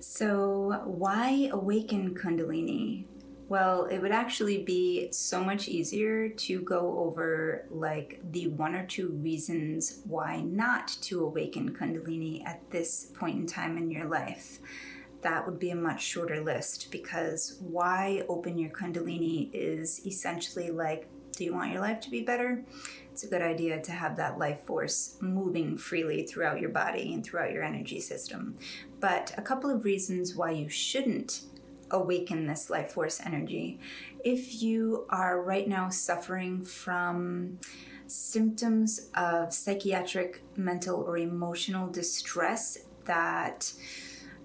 So, why awaken Kundalini? Well, it would actually be so much easier to go over like the one or two reasons why not to awaken Kundalini at this point in time in your life. That would be a much shorter list, because why open your Kundalini is essentially like, do you want your life to be better? It's a good idea to have that life force moving freely throughout your body and throughout your energy system. But a couple of reasons why you shouldn't awaken this life force energy. If you are right now suffering from symptoms of psychiatric, mental, or emotional distress that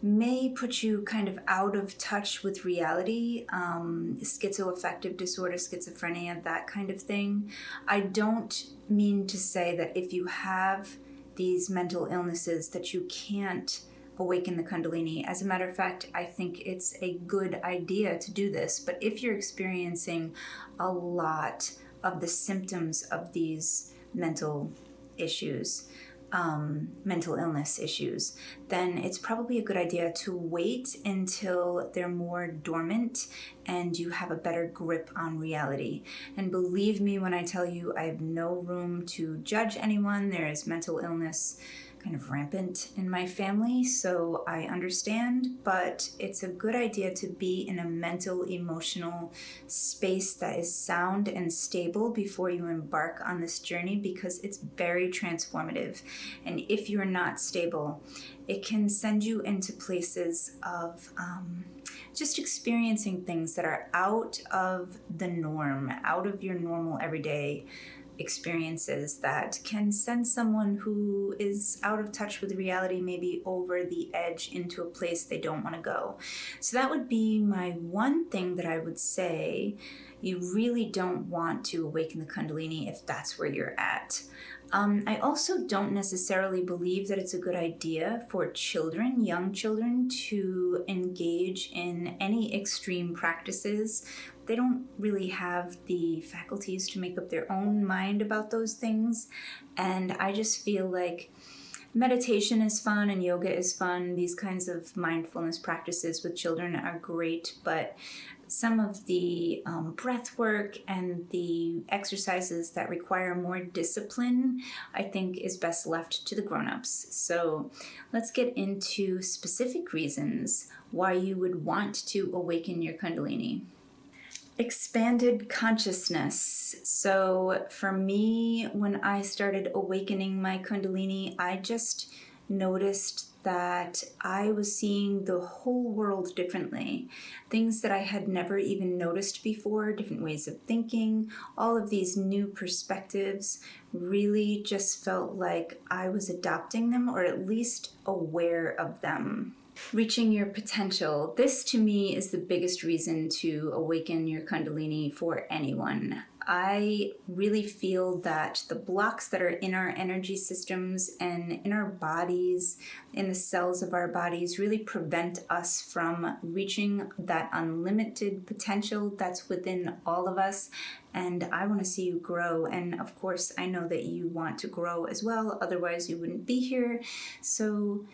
may put you kind of out of touch with reality, schizoaffective disorder, schizophrenia, that kind of thing. I don't mean to say that if you have these mental illnesses that you can't awaken the Kundalini. As a matter of fact, I think it's a good idea to do this. But if you're experiencing a lot of the symptoms of these mental issues, mental illness issues, then it's probably a good idea to wait until they're more dormant and you have a better grip on reality. And believe me when I tell you, I have no room to judge anyone. There is mental illness kind of rampant in my family, so I understand, but it's a good idea to be in a mental, emotional space that is sound and stable before you embark on this journey, because it's very transformative. And if you're not stable, it can send you into places of just experiencing things that are out of the norm, out of your normal everyday experiences, that can send someone who is out of touch with reality maybe over the edge into a place they don't want to go. So that would be my one thing that I would say. You really don't want to awaken the Kundalini if that's where you're at. I also don't necessarily believe that it's a good idea for children, young children, to engage in any extreme practices. They don't really have the faculties to make up their own mind about those things. And I just feel like meditation is fun and yoga is fun. These kinds of mindfulness practices with children are great, but some of the breath work and the exercises that require more discipline, I think, is best left to the grown-ups. So let's get into specific reasons why you would want to awaken your Kundalini. Expanded consciousness. So for me, when I started awakening my Kundalini, I just noticed that I was seeing the whole world differently. Things that I had never even noticed before, different ways of thinking, all of these new perspectives really just felt like I was adopting them, or at least aware of them. Reaching your potential. This to me is the biggest reason to awaken your Kundalini for anyone. I really feel that the blocks that are in our energy systems and in our bodies, in the cells of our bodies, really prevent us from reaching that unlimited potential that's within all of us. And I want to see you grow. And of course, I know that you want to grow as well. Otherwise, you wouldn't be here. So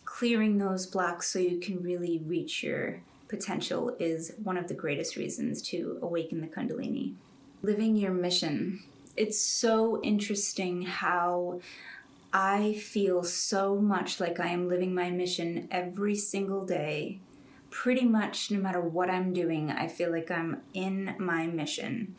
clearing those blocks so you can really reach your potential is one of the greatest reasons to awaken the Kundalini. Living your mission. It's so interesting how I feel so much like I am living my mission every single day. Pretty much no matter what I'm doing, I feel like I'm in my mission.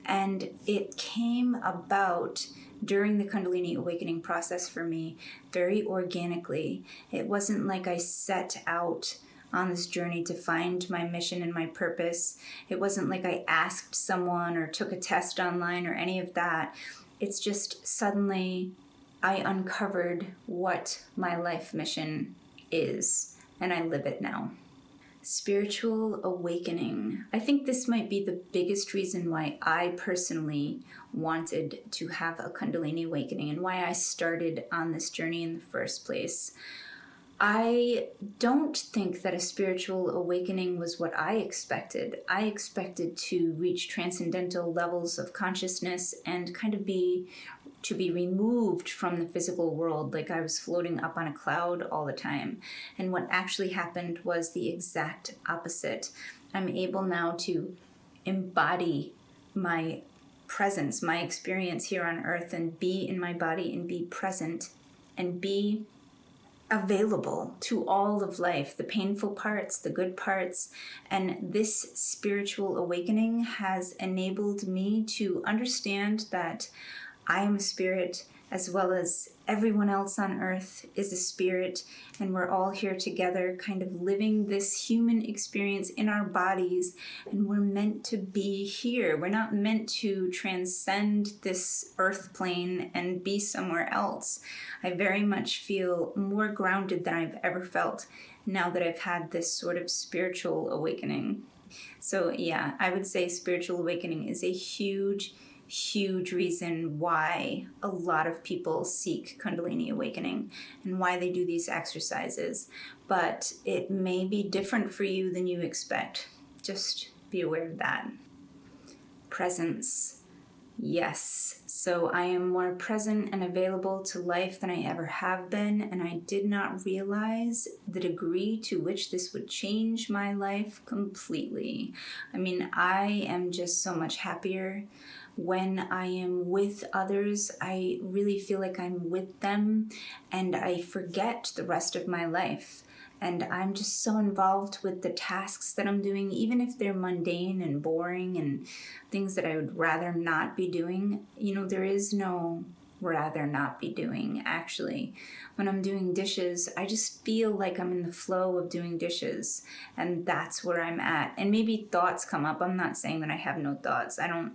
And it came about during the Kundalini awakening process for me very organically. It wasn't like I set out on this journey to find my mission and my purpose. It wasn't like I asked someone or took a test online or any of that. It's just suddenly I uncovered what my life mission is, and I live it now. Spiritual awakening. I think this might be the biggest reason why I personally wanted to have a Kundalini awakening and why I started on this journey in the first place. I don't think that a spiritual awakening was what I expected. I expected to reach transcendental levels of consciousness and kind of be to be removed from the physical world, like I was floating up on a cloud all the time. And what actually happened was the exact opposite. I'm able now to embody my presence, my experience here on earth, and be in my body and be present and be available to all of life, the painful parts, the good parts. And this spiritual awakening has enabled me to understand that I am a spirit, as well as everyone else on earth is a spirit, and we're all here together kind of living this human experience in our bodies, and we're meant to be here. We're not meant to transcend this earth plane and be somewhere else. I very much feel more grounded than I've ever felt now that I've had this sort of spiritual awakening. So yeah, I would say spiritual awakening is a huge reason why a lot of people seek Kundalini awakening and why they do these exercises. But it may be different for you than you expect. Just be aware of that. Presence. Yes. So I am more present and available to life than I ever have been, and I did not realize the degree to which this would change my life completely. I mean, I am just so much happier. When I am with others, I really feel like I'm with them, and I forget the rest of my life. And I'm just so involved with the tasks that I'm doing, even if they're mundane and boring and things that I would rather not be doing. You know, there is no rather not be doing, actually. When I'm doing dishes, I just feel like I'm in the flow of doing dishes, and that's where I'm at. And maybe thoughts come up. I'm not saying that I have no thoughts. I don't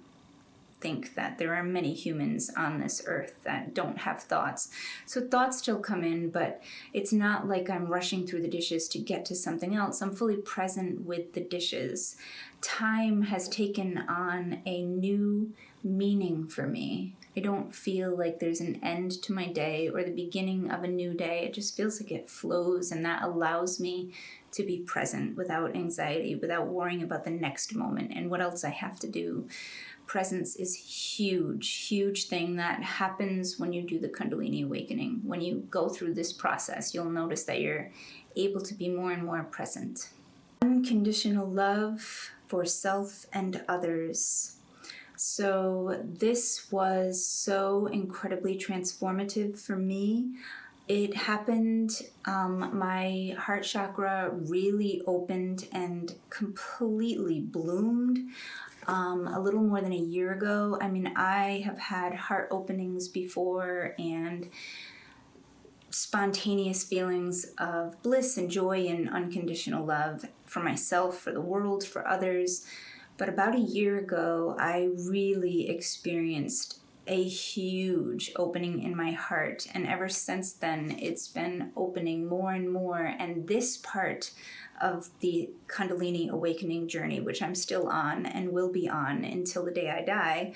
think that there are many humans on this earth that don't have thoughts. So thoughts still come in, but it's not like I'm rushing through the dishes to get to something else. I'm fully present with the dishes. Time has taken on a new meaning for me. I don't feel like there's an end to my day or the beginning of a new day. It just feels like it flows, and that allows me to be present without anxiety, without worrying about the next moment and what else I have to do. Presence is huge thing that happens when you do the Kundalini awakening. When you go through this process, you'll notice that you're able to be more and more present. Unconditional love for self and others. So this was so incredibly transformative for me. It happened, my heart chakra really opened and completely bloomed a little more than a year ago. I mean, I have had heart openings before and spontaneous feelings of bliss and joy and unconditional love for myself, for the world, for others. But about a year ago, I really experienced a huge opening in my heart, and ever since then it's been opening more and more. And this part of the Kundalini awakening journey, which I'm still on and will be on until the day I die,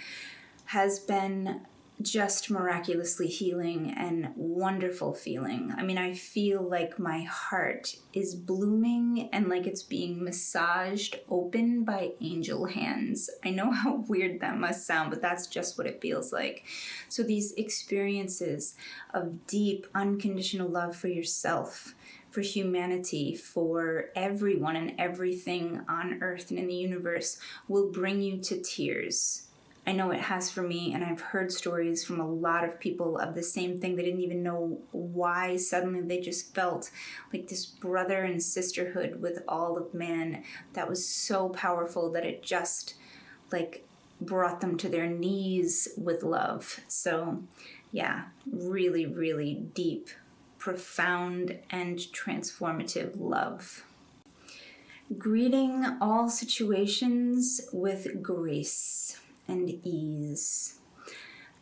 has been just miraculously healing and wonderful feeling. I mean, I feel like my heart is blooming and like it's being massaged open by angel hands. I know how weird that must sound, but that's just what it feels like. So these experiences of deep, unconditional love for yourself, for humanity, for everyone and everything on earth and in the universe will bring you to tears. I know it has for me, and I've heard stories from a lot of people of the same thing. They didn't even know why. Suddenly they just felt like this brother and sisterhood with all of man that was so powerful that it just like brought them to their knees with love. So yeah, really deep, profound, and transformative love. Greeting all situations with grace and ease.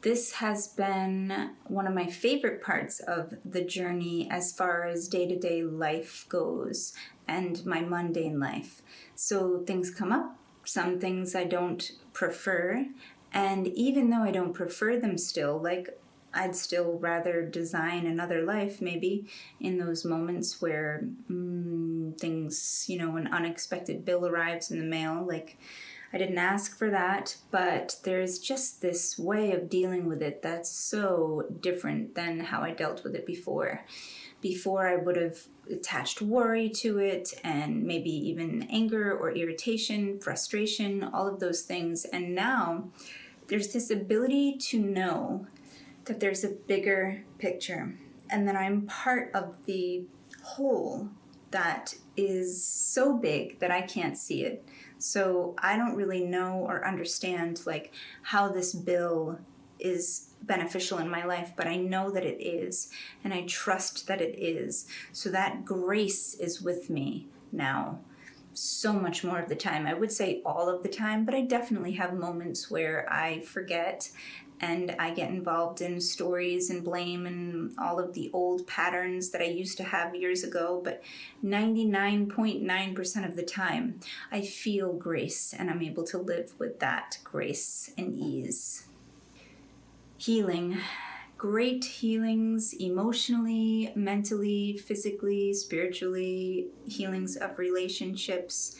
This has been one of my favorite parts of the journey as far as day-to-day life goes and my mundane life. So things come up, some things I don't prefer, and even though I don't prefer them still, like I'd still rather design another life maybe in those moments where things, you know, an unexpected bill arrives in the mail, like I didn't ask for that, but there's just this way of dealing with it that's so different than how I dealt with it before. Before, I would have attached worry to it and maybe even anger or irritation, frustration, all of those things. And now there's this ability to know that there's a bigger picture and that I'm part of the whole that is so big that I can't see it. So I don't really know or understand like how this bill is beneficial in my life, but I know that it is, and I trust that it is. So that grace is with me now so much more of the time. I would say all of the time, but I definitely have moments where I forget and I get involved in stories and blame and all of the old patterns that I used to have years ago. But 99.9% of the time, I feel grace and I'm able to live with that grace and ease. Healing. Great healings emotionally, mentally, physically, spiritually, healings of relationships.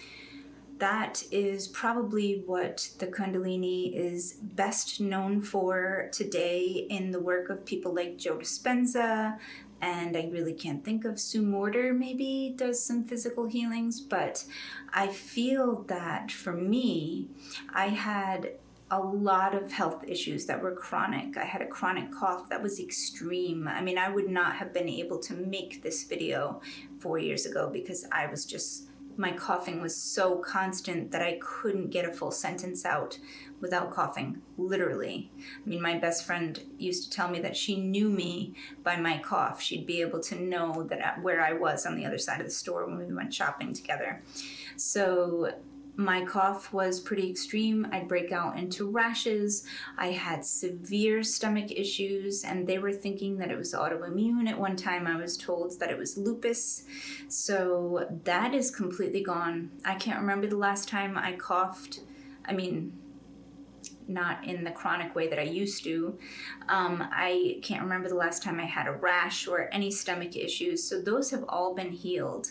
That is probably what the Kundalini is best known for today in the work of people like Joe Dispenza, and I really can't think of Sue Morter maybe does some physical healings, but I feel that for me, I had a lot of health issues that were chronic. I had a chronic cough that was extreme. I mean, I would not have been able to make this video 4 years ago because I was just, my coughing was so constant that I couldn't get a full sentence out without coughing, literally. I mean, my best friend used to tell me that she knew me by my cough. She'd be able to know that where I was on the other side of the store when we went shopping together. So my cough was pretty extreme. I'd break out into rashes. I had severe stomach issues, and they were thinking that it was autoimmune. At one time, I was told that it was lupus. So that is completely gone. I can't remember the last time I coughed. I mean, not in the chronic way that I used to. I can't remember the last time I had a rash or any stomach issues. So those have all been healed.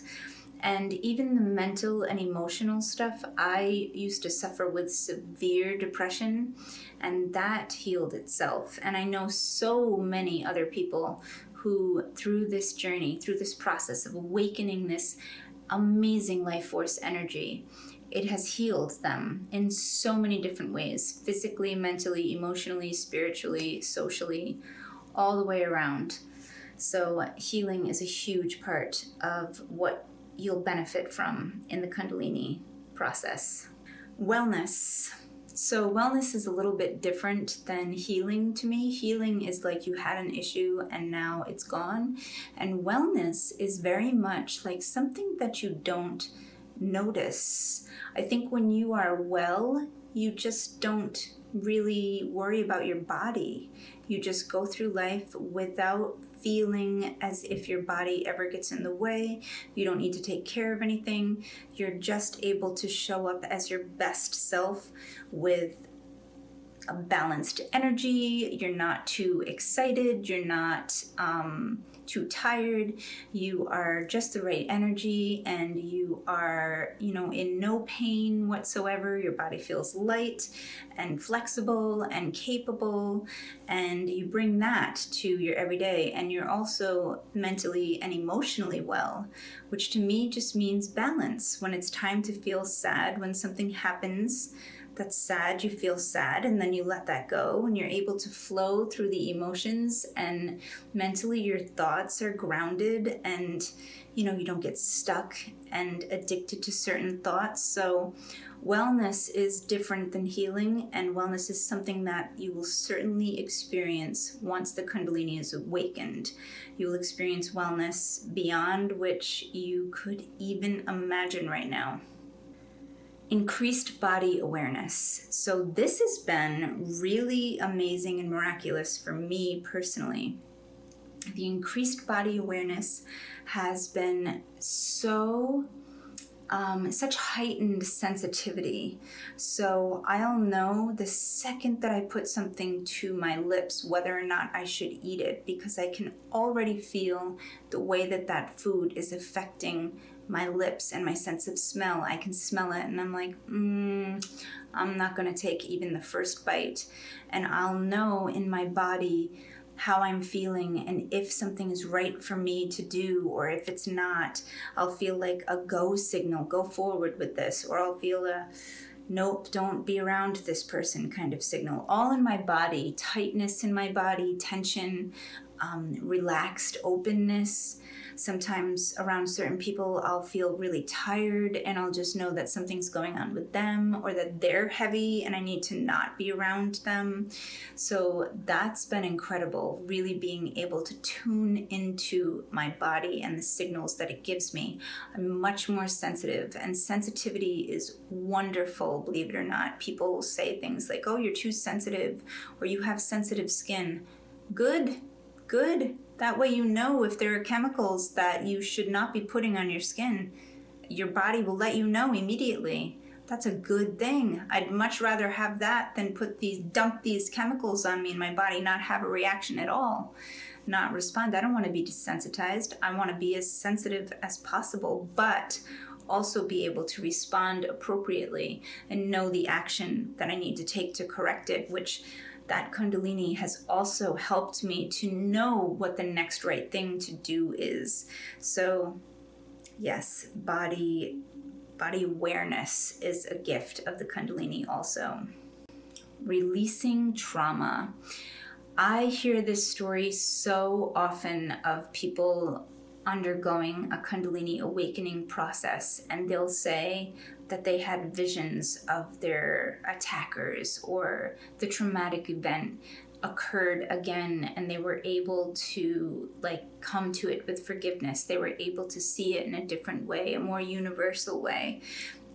And even the mental and emotional stuff, I used to suffer with severe depression, and that healed itself. And I know so many other people who, through this journey, through this process of awakening this amazing life force energy, it has healed them in so many different ways, physically, mentally, emotionally, spiritually, socially, all the way around. So healing is a huge part of what you'll benefit from in the Kundalini process. Wellness. So wellness is a little bit different than healing to me. Healing is like you had an issue and now it's gone. And wellness is very much like something that you don't notice. I think when you are well, you just don't really worry about your body. You just go through life without feeling as if your body ever gets in the way. You don't need to take care of anything. You're just able to show up as your best self with a balanced energy. You're not too excited. You're not too tired. You are just the right energy, and you are, in no pain whatsoever. Your body feels light and flexible and capable, and you bring that to your everyday. And you're also mentally and emotionally well, which to me just means balance. When it's time to feel sad, when something happens that's sad, you feel sad, and then you let that go, and you're able to flow through the emotions, and mentally your thoughts are grounded, and you don't get stuck and addicted to certain thoughts. So wellness is different than healing, and wellness is something that you will certainly experience once the Kundalini is awakened. You will experience wellness beyond which you could even imagine right now. Increased body awareness. So this has been really amazing and miraculous for me personally. The increased body awareness has been such heightened sensitivity. So I'll know the second that I put something to my lips whether or not I should eat it, because I can already feel the way that food is affecting my lips and my sense of smell. I can smell it and I'm like, I'm not going to take even the first bite. And I'll know in my body how I'm feeling and if something is right for me to do, or if it's not. I'll feel like a go signal, go forward with this, or I'll feel a nope, don't be around this person kind of signal. All in my body, tightness in my body, tension, relaxed openness. Sometimes around certain people, I'll feel really tired and I'll just know that something's going on with them, or that they're heavy and I need to not be around them. So that's been incredible, really being able to tune into my body and the signals that it gives me. I'm much more sensitive, and sensitivity is wonderful, believe it or not. People say things like, oh, you're too sensitive, or you have sensitive skin. Good. That way you know if there are chemicals that you should not be putting on your skin. Your body will let you know immediately. That's a good thing. I'd much rather have that than dump these chemicals on me and my body not have a reaction at all, not respond. I don't want to be desensitized. I want to be as sensitive as possible, but also be able to respond appropriately and know the action that I need to take to correct it, which that Kundalini has also helped me to know what the next right thing to do is. So yes, body awareness is a gift of the Kundalini also. Releasing trauma. I hear this story so often of people undergoing a Kundalini awakening process, and they'll say that they had visions of their attackers, or the traumatic event occurred again and they were able to come to it with forgiveness. They were able to see it in a different way, a more universal way.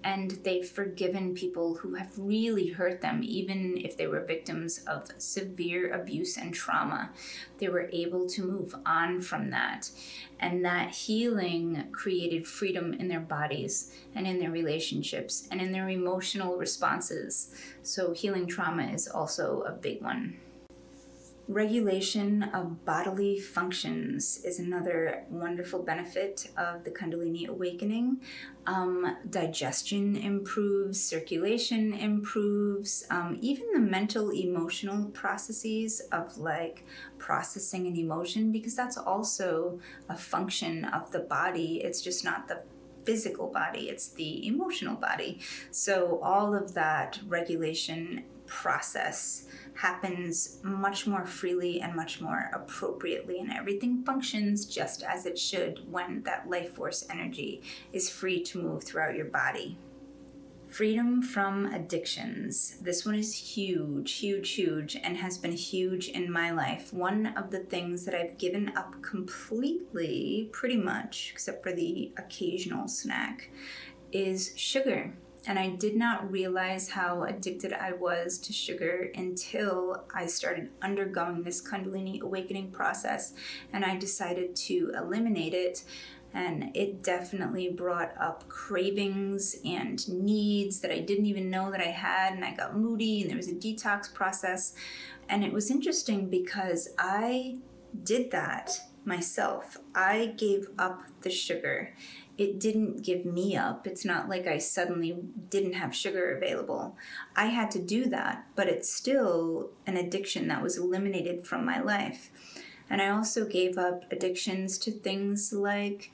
And they've forgiven people who have really hurt them, even if they were victims of severe abuse and trauma. They were able to move on from that. And that healing created freedom in their bodies and in their relationships and in their emotional responses. So healing trauma is also a big one. Regulation of bodily functions is another wonderful benefit of the Kundalini awakening. Digestion improves, circulation improves, even the mental emotional processes of processing an emotion, because that's also a function of the body. It's just not the physical body, it's the emotional body. So all of that regulation process happens much more freely and much more appropriately, and everything functions just as it should when that life force energy is free to move throughout your body. Freedom from addictions. This one is huge, and has been huge in my life. One of the things that I've given up completely, pretty much, except for the occasional snack, is sugar. And I did not realize how addicted I was to sugar until I started undergoing this Kundalini awakening process, and I decided to eliminate it. And it definitely brought up cravings and needs that I didn't even know that I had, and I got moody, and there was a detox process. And it was interesting because I did that myself. I gave up the sugar. It didn't give me up. It's not like I suddenly didn't have sugar available. I had to do that, but it's still an addiction that was eliminated from my life. And I also gave up addictions to things like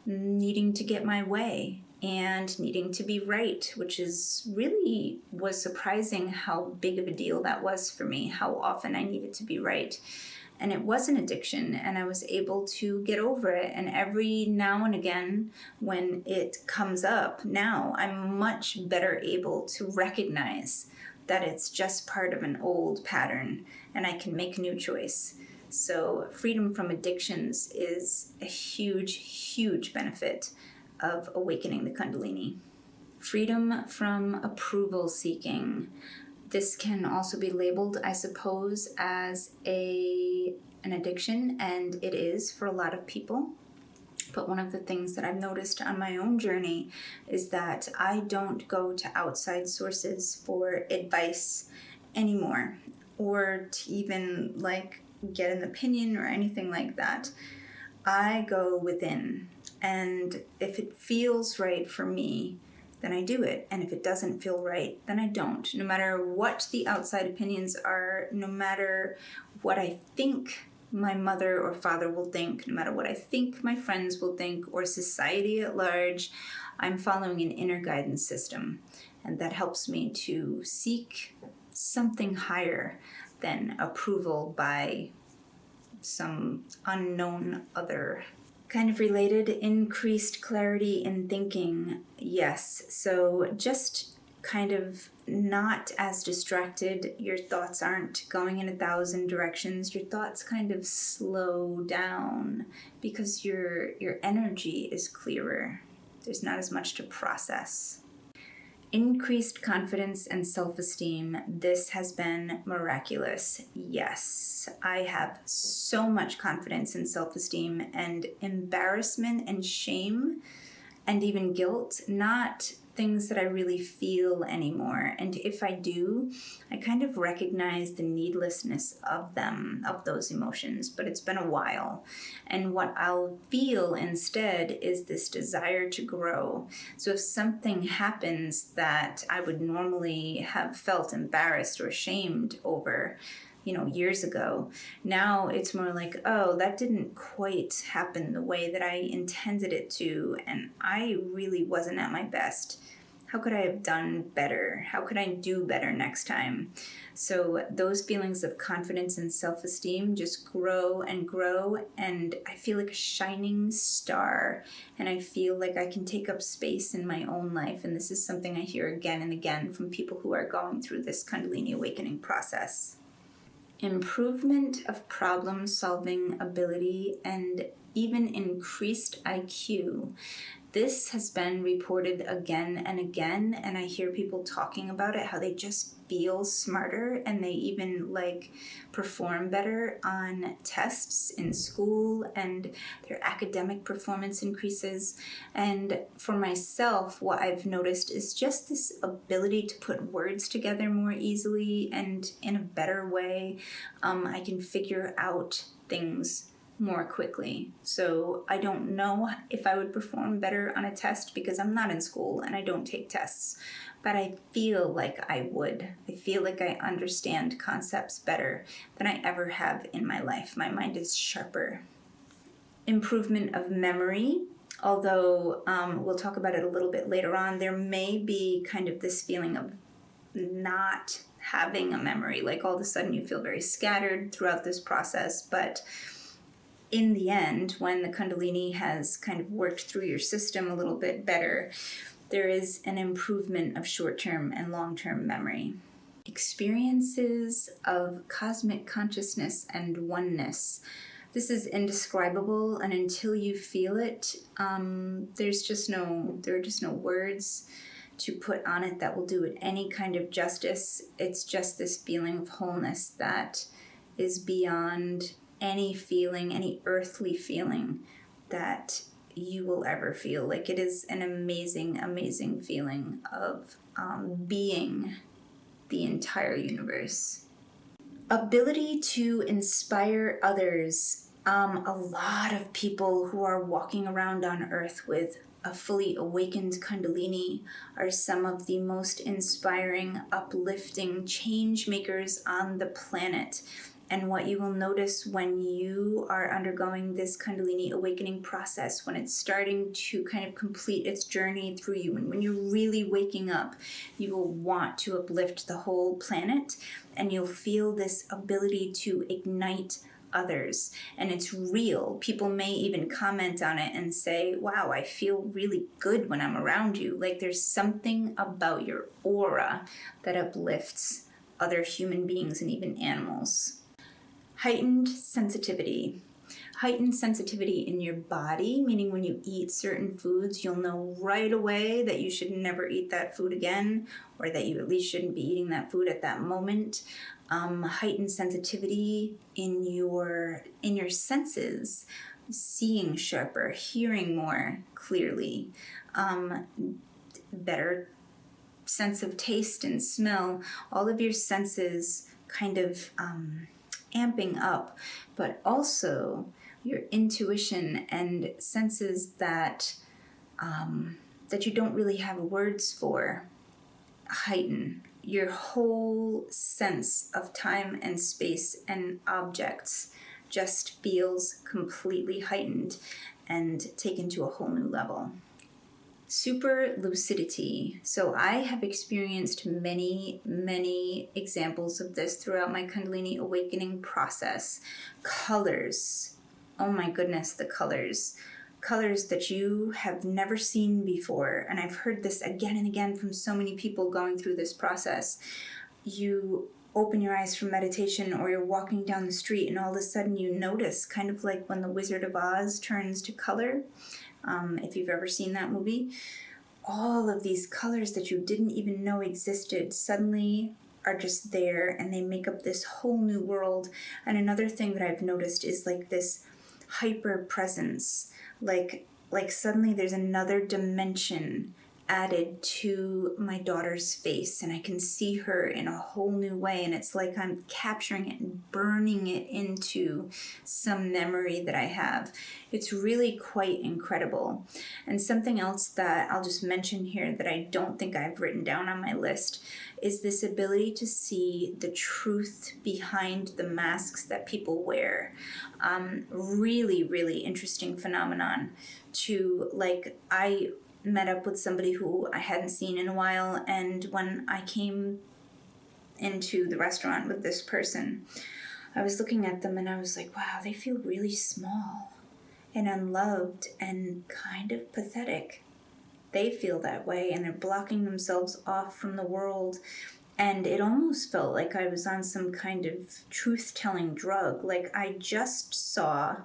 needing to get my way and needing to be right, which was surprising how big of a deal that was for me, how often I needed to be right. And it was an addiction, and I was able to get over it. And every now and again, when it comes up now, I'm much better able to recognize that it's just part of an old pattern, and I can make a new choice. So freedom from addictions is a huge benefit of awakening the Kundalini. Freedom from approval seeking. This can also be labeled, I suppose, as an addiction, and it is for a lot of people. But one of the things that I've noticed on my own journey is that I don't go to outside sources for advice anymore, or to even get an opinion or anything like that. I go within. And if it feels right for me, then I do it. And if it doesn't feel right, then I don't. No matter what the outside opinions are, no matter what I think my mother or father will think, no matter what I think my friends will think, or society at large, I'm following an inner guidance system. And that helps me to seek something higher than approval by some unknown other. Kind of related, increased clarity in thinking, yes. So just kind of not as distracted. Your thoughts aren't going in 1,000 directions. Your thoughts kind of slow down because your energy is clearer. There's not as much to process. Increased confidence and self-esteem. This has been miraculous. Yes, I have so much confidence and self-esteem, and embarrassment and shame and even guilt, not things that I really feel anymore. And if I do, I kind of recognize the needlessness of them, of those emotions, but it's been a while. And what I'll feel instead is this desire to grow. So if something happens that I would normally have felt embarrassed or shamed over, years ago, now it's more like, oh, that didn't quite happen the way that I intended it to, and I really wasn't at my best. How could I have done better? How could I do better next time? So those feelings of confidence and self-esteem just grow and grow, and I feel like a shining star, and I feel like I can take up space in my own life. And this is something I hear again and again from people who are going through this Kundalini awakening process. Improvement of problem-solving ability and even increased IQ. This has been reported again and again, and I hear people talking about it, how they just feel smarter and they even perform better on tests in school, and their academic performance increases. And for myself, what I've noticed is just this ability to put words together more easily and in a better way. I can figure out things more quickly. So I don't know if I would perform better on a test because I'm not in school and I don't take tests, but I feel like I would. I feel like I understand concepts better than I ever have in my life. My mind is sharper. Improvement of memory. Although we'll talk about it a little bit later on, there may be kind of this feeling of not having a memory, like all of a sudden you feel very scattered throughout this process, but in the end, when the Kundalini has kind of worked through your system a little bit better, there is an improvement of short-term and long-term memory. Experiences of cosmic consciousness and oneness. This is indescribable, and until you feel it, there are just no words to put on it that will do it any kind of justice. It's just this feeling of wholeness that is beyond any feeling, any earthly feeling that you will ever feel. Like, it is an amazing, amazing feeling of being the entire universe. Ability to inspire others. A lot of people who are walking around on Earth with a fully awakened Kundalini are some of the most inspiring, uplifting change makers on the planet. And what you will notice when you are undergoing this Kundalini awakening process, when it's starting to kind of complete its journey through you, and when you're really waking up, you will want to uplift the whole planet, and you'll feel this ability to ignite others. And it's real. People may even comment on it and say, wow, I feel really good when I'm around you. Like, there's something about your aura that uplifts other human beings and even animals. Heightened sensitivity. Heightened sensitivity in your body, meaning when you eat certain foods, you'll know right away that you should never eat that food again, or that you at least shouldn't be eating that food at that moment. Heightened sensitivity in your senses, seeing sharper, hearing more clearly, better sense of taste and smell, all of your senses kind of amping up. But also your intuition and senses that that you don't really have words for heighten. Your whole sense of time and space and objects just feels completely heightened and taken to a whole new level. Super lucidity. So I have experienced many, many examples of this throughout my Kundalini awakening process. Colors. Oh my goodness, the colors. Colors that you have never seen before. And I've heard this again and again from so many people going through this process. You open your eyes from meditation, or you're walking down the street and all of a sudden you notice, kind of like when the Wizard of Oz turns to color. If you've ever seen that movie, all of these colors that you didn't even know existed suddenly are just there, and they make up this whole new world. And another thing that I've noticed is like this hyper presence, like suddenly there's another dimension added to my daughter's face, and I can see her in a whole new way, and it's like I'm capturing it and burning it into some memory that I have. It's really quite incredible. And something else that I'll just mention here that I don't think I've written down on my list is this ability to see the truth behind the masks that people wear. Really, really interesting phenomenon. I met up with somebody who I hadn't seen in a while, and when I came into the restaurant with this person, I was looking at them and I was like, wow, they feel really small and unloved and kind of pathetic. They feel that way, and they're blocking themselves off from the world. And it almost felt like I was on some kind of truth-telling drug. Like I just saw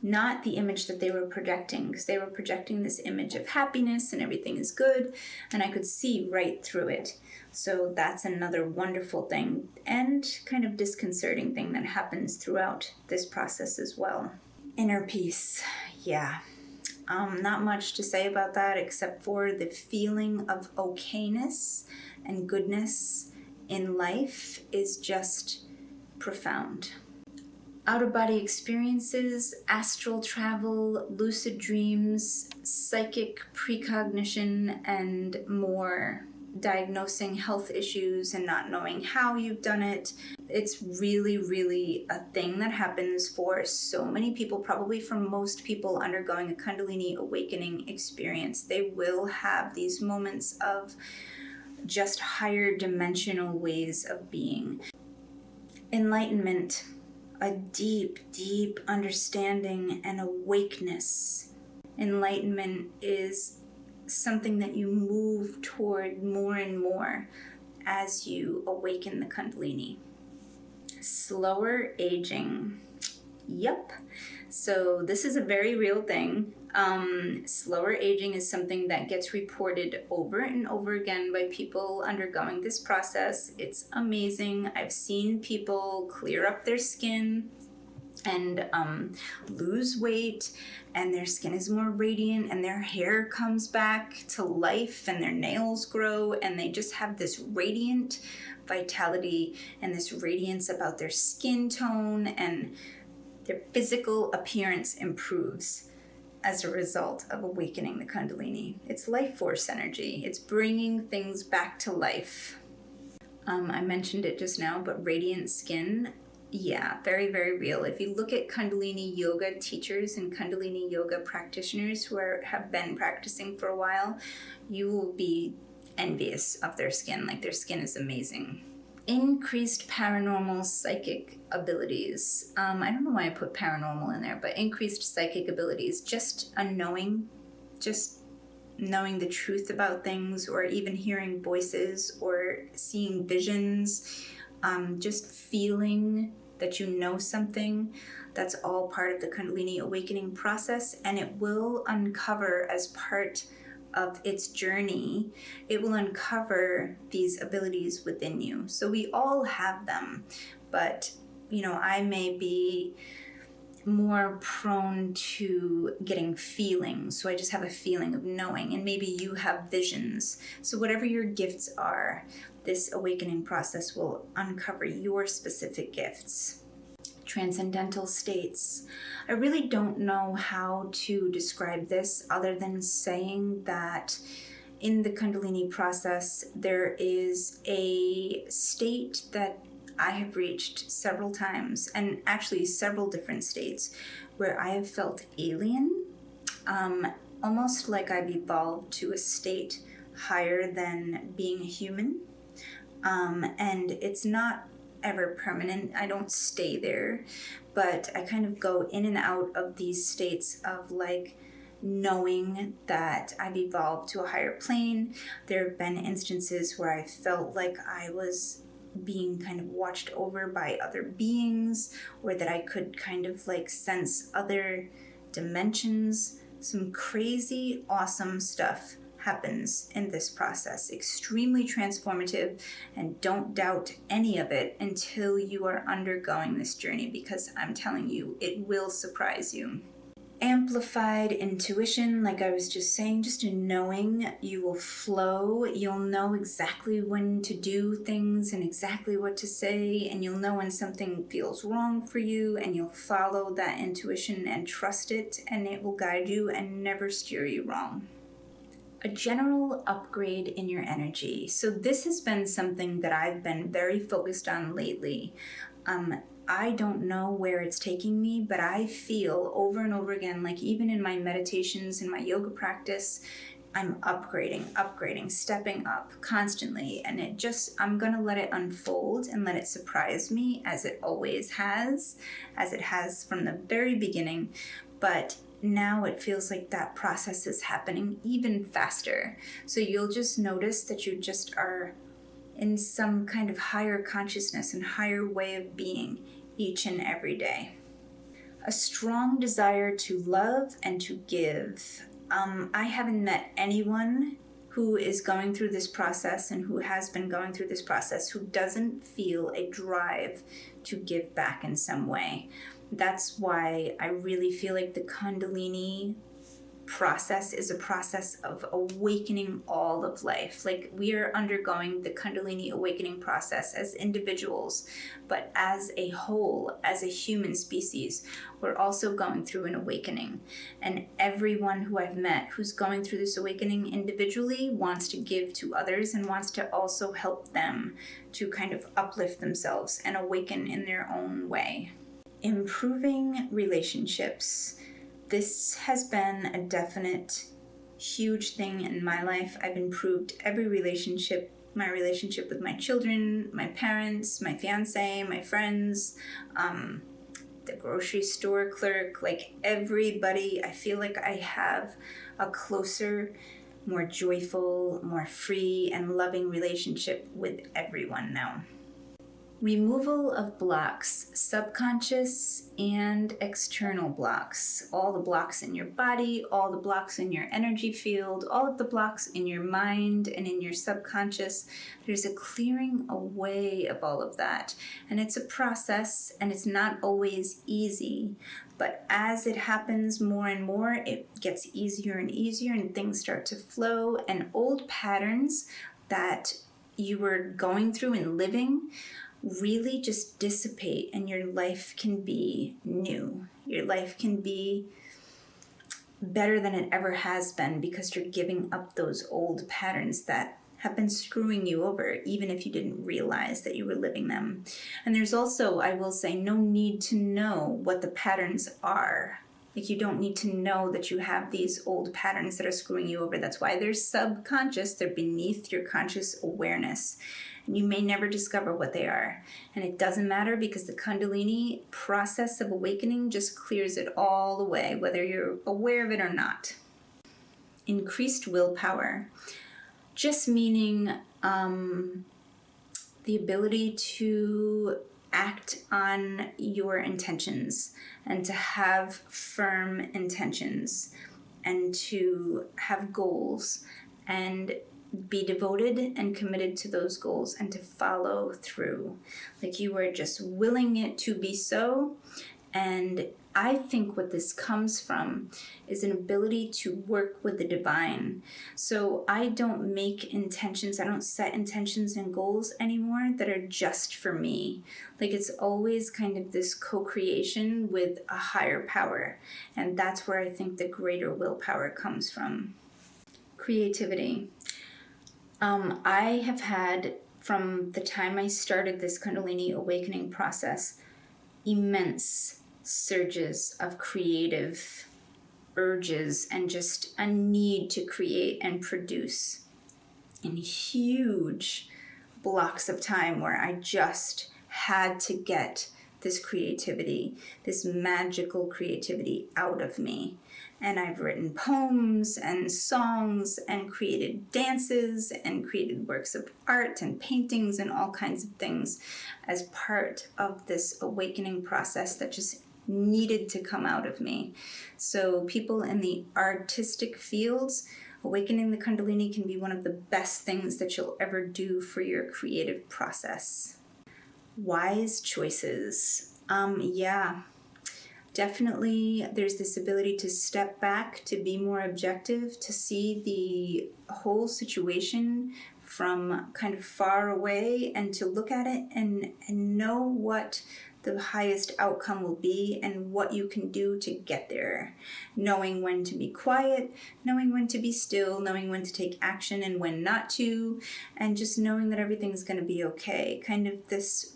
not the image that they were projecting, because they were projecting this image of happiness and everything is good, and I could see right through it. So that's another wonderful thing and kind of disconcerting thing that happens throughout this process as well. Inner peace, yeah. Not much to say about that except for the feeling of okayness and goodness in life is just profound. Out-of-body experiences, astral travel, lucid dreams, psychic precognition, and more. Diagnosing health issues and not knowing how you've done it. It's really, really a thing that happens for so many people, probably for most people undergoing a Kundalini awakening experience. They will have these moments of just higher dimensional ways of being. Enlightenment. A deep, deep understanding and awakeness. Enlightenment is something that you move toward more and more as you awaken the Kundalini. Slower aging. Yep. So this is a very real thing. Slower aging is something that gets reported over and over again by people undergoing this process. It's amazing. I've seen people clear up their skin and lose weight, and their skin is more radiant, and their hair comes back to life, and their nails grow, and they just have this radiant vitality and this radiance about their skin tone, and their physical appearance improves as a result of awakening the Kundalini. It's life force energy. It's bringing things back to life. I mentioned it just now, but radiant skin, yeah, very, very real. If you look at Kundalini yoga teachers and Kundalini yoga practitioners who have been practicing for a while, you will be envious of their skin. Like, their skin is amazing. Increased paranormal psychic abilities. I don't know why I put paranormal in there, but increased psychic abilities. Just knowing the truth about things, or even hearing voices or seeing visions. Just feeling that you know something. That's all part of the Kundalini awakening process, and it will uncover as part of its journey, it will uncover these abilities within you. So we all have them, but I may be more prone to getting feelings, so I just have a feeling of knowing, and maybe you have visions. So whatever your gifts are, this awakening process will uncover your specific gifts. transcendental states. I really don't know how to describe this other than saying that in the Kundalini process, there is a state that I have reached several times, and actually several different states, where I have felt alien, almost like I've evolved to a state higher than being a human. And it's not ever permanent. I don't stay there, but I kind of go in and out of these states of like knowing that I've evolved to a higher plane. There have been instances where I felt like I was being kind of watched over by other beings, or that I could kind of like sense other dimensions. Some crazy, awesome stuff happens in this process. Extremely transformative, and don't doubt any of it until you are undergoing this journey, because I'm telling you, it will surprise you. Amplified intuition, like I was just saying, just a knowing. You will flow. You'll know exactly when to do things and exactly what to say, and you'll know when something feels wrong for you, and you'll follow that intuition and trust it, and it will guide you and never steer you wrong. A general upgrade in your energy. So this has been something that I've been very focused on lately. I don't know where it's taking me, but I feel over and over again, like even in my meditations and my yoga practice, I'm upgrading, stepping up constantly. And I'm going to let it unfold and let it surprise me, as it always has, as it has from the very beginning. But now it feels like that process is happening even faster. So you'll just notice that you just are in some kind of higher consciousness and higher way of being each and every day. A strong desire to love and to give. I haven't met anyone who is going through this process and who has been going through this process who doesn't feel a drive to give back in some way. That's why I really feel like the Kundalini process is a process of awakening all of life. Like, we are undergoing the Kundalini awakening process as individuals, but as a whole, as a human species, we're also going through an awakening. And everyone who I've met who's going through this awakening individually wants to give to others and wants to also help them to kind of uplift themselves and awaken in their own way. Improving relationships. This has been a definite huge thing in my life. I've improved every relationship, my relationship with my children, my parents, my fiance, my friends, the grocery store clerk, like everybody. I feel like I have a closer, more joyful, more free and loving relationship with everyone now. Removal of blocks, subconscious and external blocks. All the blocks in your body, all the blocks in your energy field, all of the blocks in your mind and in your subconscious. There's a clearing away of all of that. And it's a process, and it's not always easy. But as it happens more and more, it gets easier and easier, and things start to flow. And old patterns that you were going through and living really just dissipate, and your life can be new. Your life can be better than it ever has been, because you're giving up those old patterns that have been screwing you over, even if you didn't realize that you were living them. And there's also, I will say, no need to know what the patterns are. Like, you don't need to know that you have these old patterns that are screwing you over. That's why they're subconscious. They're beneath your conscious awareness. And you may never discover what they are. And it doesn't matter, because the Kundalini process of awakening just clears it all away, whether you're aware of it or not. Increased willpower. Just meaning the ability to act on your intentions, and to have firm intentions, and to have goals, and be devoted and committed to those goals, and to follow through. Like, you are just willing it to be so, and I think what this comes from is an ability to work with the divine. So I don't make intentions, I don't set intentions and goals anymore that are just for me. Like, it's always kind of this co-creation with a higher power. And that's where I think the greater willpower comes from. Creativity. I have had, from the time I started this Kundalini awakening process, immense surges of creative urges and just a need to create and produce in huge blocks of time where I just had to get this creativity, this magical creativity out of me. And I've written poems and songs and created dances and created works of art and paintings and all kinds of things as part of this awakening process that just needed to come out of me. So people in the artistic fields, awakening the Kundalini can be one of the best things that you'll ever do for your creative process. Wise choices. Yeah, definitely there's this ability to step back, to be more objective, to see the whole situation from kind of far away and to look at it and know what the highest outcome will be and what you can do to get there. Knowing when to be quiet, knowing when to be still, knowing when to take action and when not to, and just knowing that everything's going to be okay. Kind of this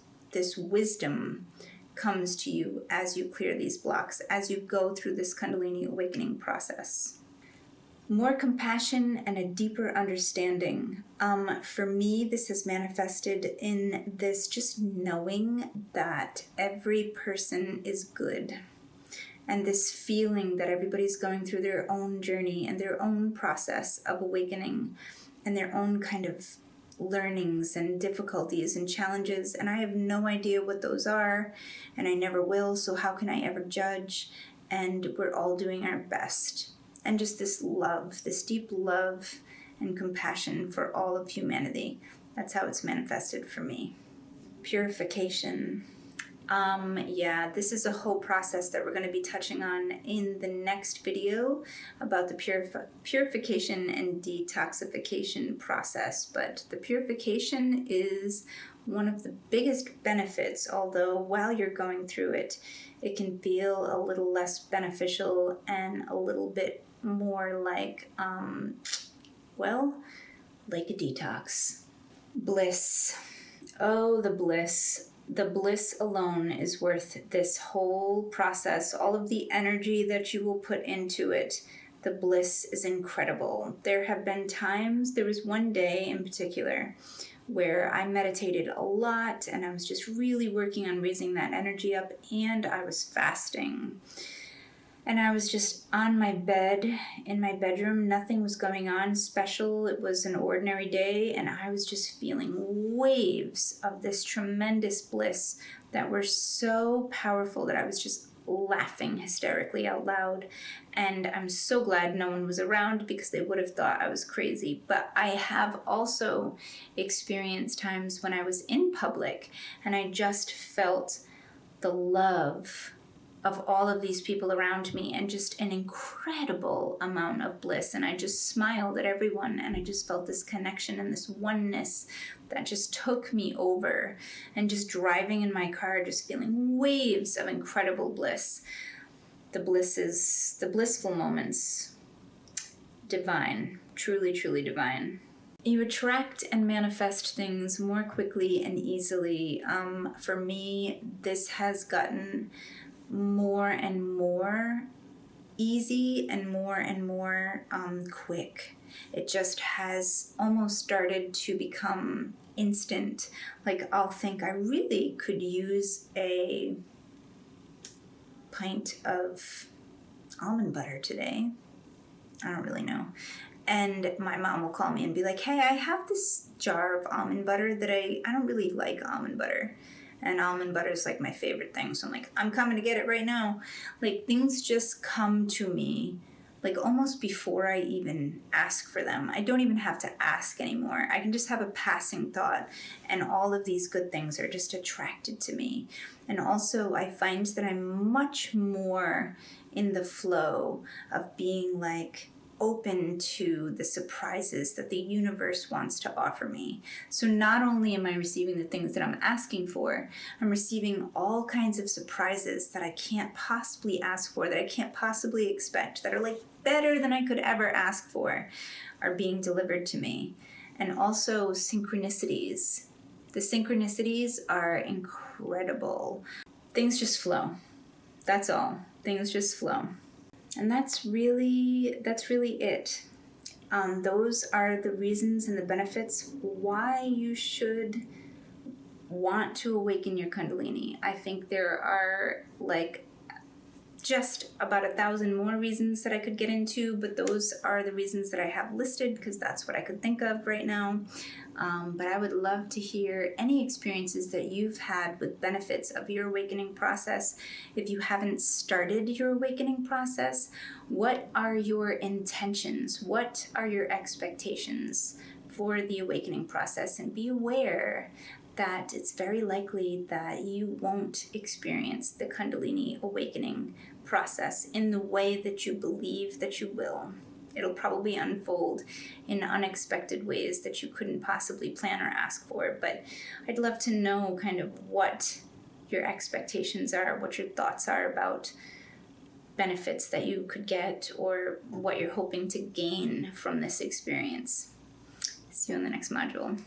wisdom comes to you as you clear these blocks, as you go through this Kundalini awakening process. More compassion and a deeper understanding. For me, this has manifested in this just knowing that every person is good. And this feeling that everybody's going through their own journey and their own process of awakening and their own kind of learnings and difficulties and challenges. And I have no idea what those are, and I never will, so how can I ever judge? And we're all doing our best. And just this love, this deep love and compassion for all of humanity. That's how it's manifested for me. Purification. Yeah, this is a whole process that we're going to be touching on in the next video about the purification and detoxification process. But the purification is one of the biggest benefits, although while you're going through it, it can feel a little less beneficial and a little bit more like, like a detox. Bliss. Oh, the bliss. The bliss alone is worth this whole process, all of the energy that you will put into it. The bliss is incredible. There have been times, there was one day in particular, where I meditated a lot and I was just really working on raising that energy up, and I was fasting. And I was just on my bed in my bedroom. Nothing was going on special. It was an ordinary day, and I was just feeling waves of this tremendous bliss that were so powerful that I was just laughing hysterically out loud. And I'm so glad no one was around, because they would have thought I was crazy. But I have also experienced times when I was in public and I just felt the love of all of these people around me and just an incredible amount of bliss. And I just smiled at everyone, and I just felt this connection and this oneness that just took me over. And just driving in my car, just feeling waves of incredible bliss. The blissful moments, divine, truly, truly divine. You attract and manifest things more quickly and easily. For me, this has gotten more and more easy and more quick. It just has almost started to become instant. Like, I'll think I really could use a pint of almond butter today. I don't really know. And my mom will call me and be like, hey, I have this jar of almond butter that I don't really like almond butter. And almond butter is like my favorite thing. So I'm like, I'm coming to get it right now. Like, things just come to me like almost before I even ask for them. I don't even have to ask anymore. I can just have a passing thought, and all of these good things are just attracted to me. And also, I find that I'm much more in the flow of being like open to the surprises that the universe wants to offer me. So not only am I receiving the things that I'm asking for, I'm receiving all kinds of surprises that I can't possibly ask for, that I can't possibly expect, that are like better than I could ever ask for, are being delivered to me. And also synchronicities. The synchronicities are incredible. Things just flow. That's all. Things just flow. And that's really it. Those are the reasons and the benefits why you should want to awaken your Kundalini. I think there are like just about 1,000 more reasons that I could get into, but those are the reasons that I have listed because that's what I could think of right now. But I would love to hear any experiences that you've had with benefits of your awakening process. If you haven't started your awakening process, what are your intentions? What are your expectations for the awakening process? And be aware that it's very likely that you won't experience the Kundalini awakening process in the way that you believe that you will. It'll probably unfold in unexpected ways that you couldn't possibly plan or ask for. But I'd love to know kind of what your expectations are, what your thoughts are about benefits that you could get, or what you're hoping to gain from this experience. See you in the next module.